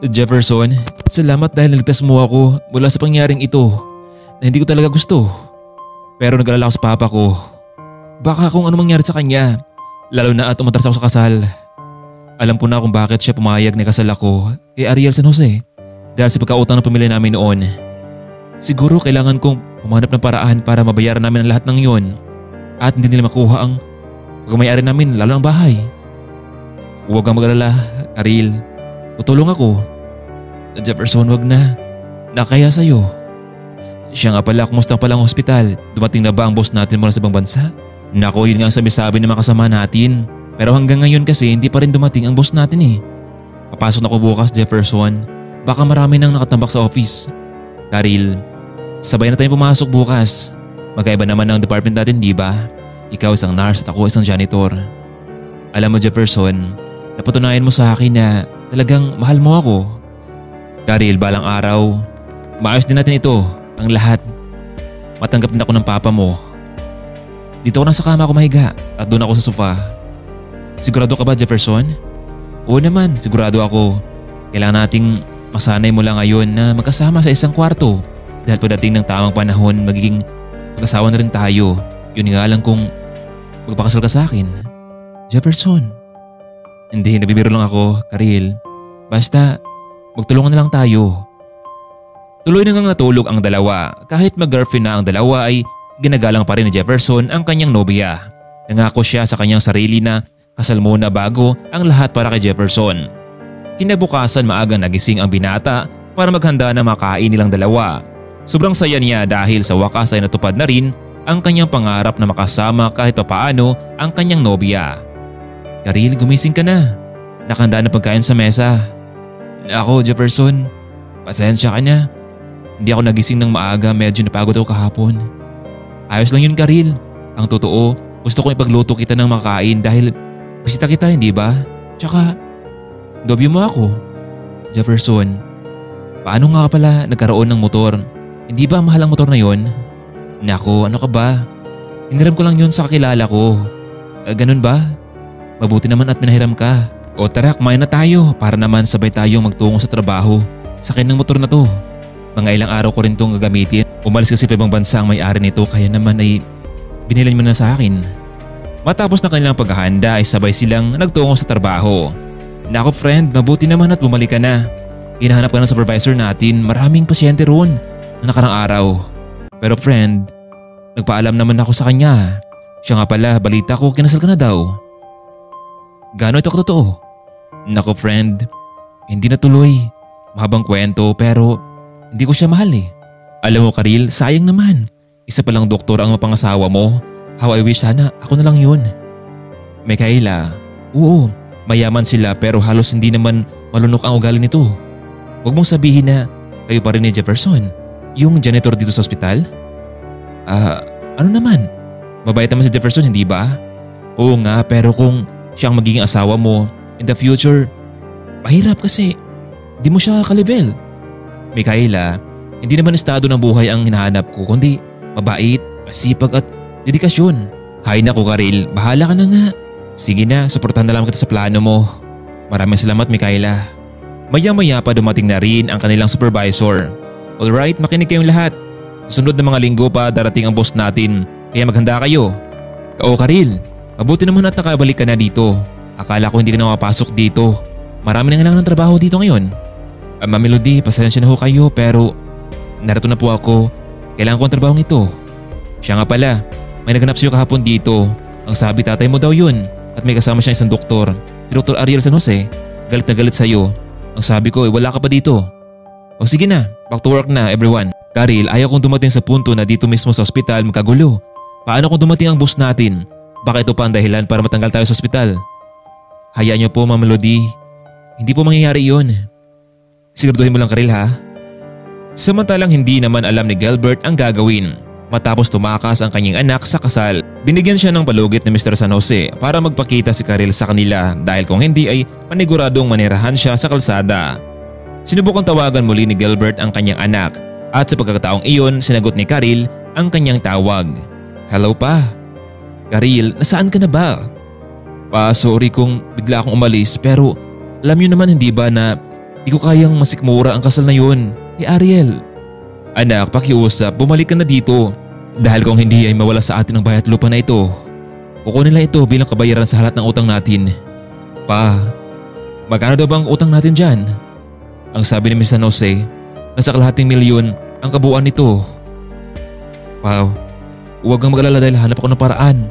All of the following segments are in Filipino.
Jefferson, salamat dahil naligtas mo ako mula sa pangyaring ito na hindi ko talaga gusto. Pero nag-alala ako sa papa ko. Baka kung ano mangyari sa kanya, lalo na at umatras ako sa kasal. Alam ko na kung bakit siya pumayag na kasal ako kay Ariel San Jose dahil sa pagkautang ng pamilya namin noon. Siguro kailangan kong humanap ng paraan para mabayaran namin ang lahat ng yon at hindi nila makuha ang pagmamayari namin, lalo ang bahay. Huwag kang mag-alala, Ariel. Tutulong ako. Jefferson, wag na. Nakaya sa'yo. Siya nga pala, kumusta pala ang hospital? Dumating na ba ang boss natin mula sa ibang bansa? Nako, yun nga ang sabi-sabi ng mga kasama natin. Pero hanggang ngayon kasi hindi pa rin dumating ang boss natin eh. Papasok na ako bukas, Jefferson. Baka marami nang nakatambak sa office. Karil, sabay na tayong pumasok bukas. Magkaiba naman ang department natin, di ba? Ikaw isang nurse at ako isang janitor. Alam mo, Jefferson, napatunayan mo sa akin na talagang mahal mo ako. Karil, balang araw, maayos din natin ito, ang lahat. Matanggap din ako ng papa mo. Dito ako na sa kama ko mahiga at doon ako sa sofa. Sigurado ka ba, Jefferson? Oo naman, sigurado ako. Kailangan nating masanay mula ngayon na magkasama sa isang kwarto. Dahil pagdating ng tamang panahon, magiging mag-asawa na rin tayo. Yun nga lang kung magpakasal ka sa akin. Jefferson. Hindi, nabibiro lang ako, Karil. Basta, magtulungan na lang tayo. Tuloy na nga natulog ang dalawa. Kahit mag-girlfriend na ang dalawa ay ginagalang pa rin ni Jefferson ang kanyang nobya. Nangako siya sa kanyang sarili na kasal muna bago ang lahat para kay Jefferson. Kinabukasan maaga nagising ang binata para maghanda na makain nilang dalawa. Sobrang saya niya dahil sa wakas ay natupad na rin ang kanyang pangarap na makasama kahit papaano ang kanyang nobya. Karil, gumising ka na. Nakahanda na pagkain sa mesa. Ako, Jefferson, pasensya ka na. Hindi ako nagising ng maaga, medyo napagod ako kahapon. Ayos lang yun, Karil. Ang totoo, gusto kong ipagluto kita ng makain dahil bisita kita, hindi ba? Tsaka, dobyo mo ako. Jefferson, paano nga pala nagkaroon ng motor? Hindi ba mahal ang motor na yon? Nako, ano ka ba? Hiniram ko lang yun sa kakilala ko. Ganun ba? Mabuti naman at pinahiram ka. O tara, kumain na tayo para naman sabay tayong magtungo sa trabaho. Sakin ng motor na to. Mga ilang araw ko rin itong gagamitin. Umalis kasi pa ibang bansa ang may-ari nito kaya naman ay binilan mo na sa akin. Matapos na kanilang paghahanda ay sabay silang nagtungo sa trabaho. Nako friend, mabuti naman at bumalik ka na. Hinahanap ka ng supervisor natin, maraming pasyente roon na nakarang araw. Pero friend, nagpaalam naman ako sa kanya. Siya nga pala, balita ko kinasal ka na daw. Gaano ito katotoo? Nako friend, hindi natuloy. Mahabang kwento pero hindi ko siya mahal eh. Alam mo Karil, sayang naman. Isa palang doktor ang mapangasawa mo. How I wish sana ako na lang yun. Micaela, oo, mayaman sila pero halos hindi naman malunok ang ugali nito. Huwag mong sabihin na kayo pa rin ni Jefferson, yung janitor dito sa ospital? Ano naman? Mabait naman si Jefferson, hindi ba? Oo nga, pero kung siya ang magiging asawa mo in the future, mahirap kasi di mo siya ka-level. Micaela, hindi naman estado ng buhay ang hinahanap ko kundi mabait, masipag at dedikasyon. Hay naku Karil, bahala ka na nga. Sige na, suportahan na lang kita sa plano mo. Maraming salamat Micaela. Maya-maya pa dumating na rin ang kanilang supervisor. Alright, makinig kayong lahat. Sunod na mga linggo pa darating ang boss natin, kaya maghanda kayo. Oo Karil, mabuti naman at nakabalik ka na dito. Akala ko hindi ka na makapasok dito. Marami na nga lang ng trabaho dito ngayon. Ma'am Melody, pasensya na ho kayo pero narito na po ako. Kailangan ko ang trabaho ito. Siya nga pala, may naganap sa'yo kahapon dito. Ang sabi tatay mo daw yun at may kasama siyang isang doktor. Si Dr. Ariel San Jose, galit na galit sa'yo. Ang sabi ko wala ka pa dito. O sige na, back to work na everyone. Karil, ayaw kong dumating sa punto na dito mismo sa ospital magkagulo. Paano kung dumating ang boss natin? Baka ito pa ang dahilan para matanggal tayo sa ospital. Hayaan niyo po Ma'am Melody. Hindi po mangyayari yun. Siguraduhin mo lang Karil ha. Samantalang hindi naman alam ni Gilbert ang gagawin. Matapos tumakas ang kanyang anak sa kasal, binigyan siya ng palugit ni Mr. San Jose para magpakita si Karil sa kanila dahil kung hindi ay paniguradong manirahan siya sa kalsada. Sinubukang tawagan muli ni Gilbert ang kanyang anak at sa pagkakataong iyon sinagot ni Karil ang kanyang tawag. Hello pa? Karil, nasaan ka na ba? Sorry kung bigla akong umalis pero alam niyo naman hindi ba na Di ko kayang masikmura ang kasal na yun. Hey Ariel. Anak, pakiusap, bumalik ka na dito. Dahil kung hindi ay mawala sa atin ang bayat lupa na ito. Kukunin nila ito bilang kabayaran sa lahat ng utang natin. Pa, magkano daw ba ang utang natin dyan? Ang sabi ni Miss San Jose, nasa kalahating milyon ang kabuuan nito. Wow, huwag kang mag-alala dahil hanap ako ng paraan.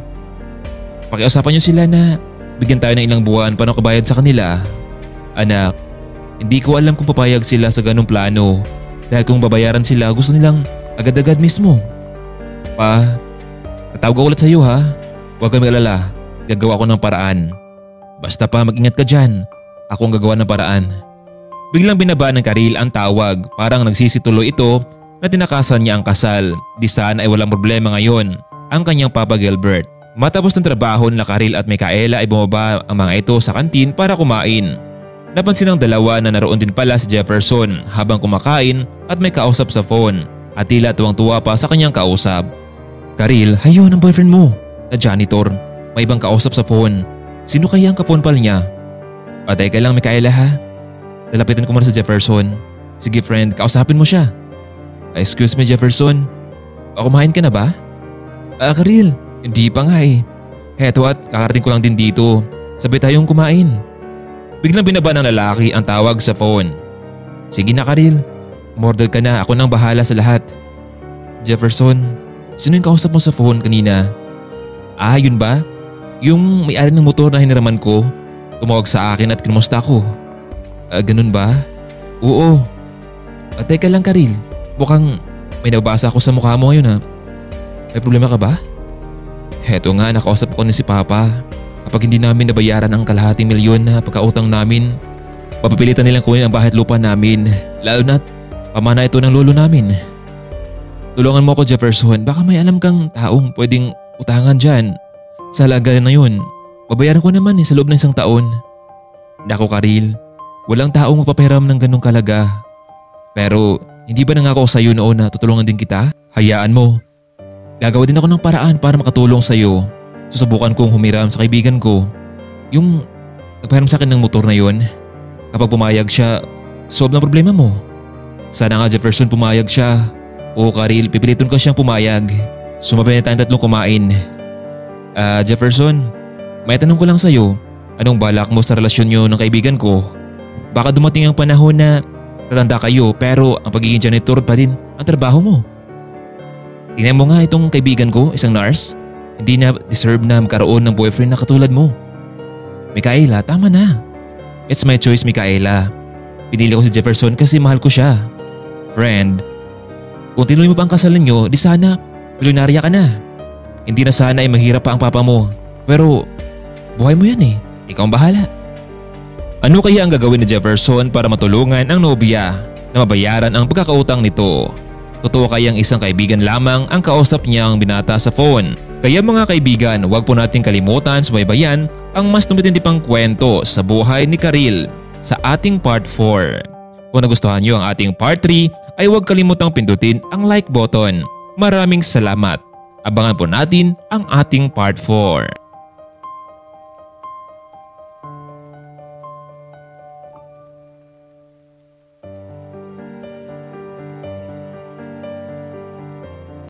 Pakiusapan niyo sila na bigyan tayo ng ilang buwan para kabayad sa kanila. Anak, hindi ko alam kung papayag sila sa ganung plano. Dahil kung babayaran sila, gusto nilang agad-agad mismo. Pa, tatawag ko ulit sa iyo ha. Huwag kang mag-alala, gagawa ko ng paraan. Basta pa mag-ingat ka dyan, ako ang gagawa ng paraan. Biglang binaba ng Karil ang tawag, parang nagsisituloy ito na tinakasan niya ang kasal. Di sana ay walang problema ngayon ang kanyang Papa Gilbert. Matapos ng trabaho nila Karil at Micaela ay bumaba ang mga ito sa kantin para kumain. Napansin ng dalawa na naroon din pala si Jefferson habang kumakain at may kausap sa phone at tila tuwang-tuwa pa sa kanyang kausap. Karil, hayo ng boyfriend mo na janitor. May ibang kausap sa phone. Sino kaya ang kaponpal niya? O teka lang Micaela ha. Lalapitan ko muna sa Jefferson. Sige friend, kausapin mo siya. Excuse me Jefferson. Kumain ka na ba? Karil, hindi pa nga eh. Heto at kakarating ko lang din dito. Sabay tayong kumain. Biglang binaba ng lalaki ang tawag sa phone. Sige na Karil, umorder ka na, ako nang bahala sa lahat. Jefferson, sino yung kausap mo sa phone kanina? Yun ba? Yung may-ari ng motor na hiniraman ko. Tumawag sa akin at kinumusta ako. Ganun ba? Oo. Teka lang Karil, mukhang may nabasa ako sa mukha mo ngayon ha. May problema ka ba? Heto nga, nakausap ko ni si Papa. Kapag hindi namin nabayaran ang kalahating milyon na pagkautang namin, papapilitan nilang kunin ang bahay at lupa namin, lalo na't pamana ito ng lolo namin. Tulungan mo ako Jefferson, baka may alam kang taong pwedeng utangan dyan. Sa halaga na yun, babayaran ko naman sa loob ng 1 taon. Naku Karil, walang taong magpapahiram ng ganong kalaga. Pero hindi ba nangako sa iyo noon na tutulungan din kita? Hayaan mo. Gagawa din ako ng paraan para makatulong sa iyo. Susubukan kong humiram sa kaibigan ko. Yung nagpahiram sa akin ng motor na yon. Kapag pumayag siya, solve ng problema mo. Sana nga Jefferson pumayag siya. Oo Karil, pipilitin ko siyang pumayag. Sumabay na tayong tatlong kumain. Jefferson, may tanong ko lang sa'yo. Anong balak mo sa relasyon niyo ng kaibigan ko? Baka dumating ang panahon na tatanda kayo pero ang pagiging janitor pa din ang trabaho mo. Tingnan mo nga itong kaibigan ko, isang nurse. Hindi na deserve na magkaroon ng boyfriend na katulad mo. Micaela, tama na. It's my choice Micaela. Pinili ko si Jefferson kasi mahal ko siya. Friend, kung tinuloy mo pa ang kasal ninyo, di sana milyonarya ka na. Hindi na sana ay mahirap pa ang papa mo. Pero buhay mo yan eh. Ikaw ang bahala. Ano kaya ang gagawin ni Jefferson para matulungan ang nobya na mabayaran ang pagkakautang nito? Totoo kayang isang kaibigan lamang ang kausap niyang binata sa phone? Kaya mga kaibigan, huwag po nating kalimutan subaybayan ang mas tumitindi pang kwento sa buhay ni Karil sa ating part 4. Kung nagustuhan niyo ang ating part 3 ay huwag kalimutang pindutin ang like button. Maraming salamat. Abangan po natin ang ating part 4.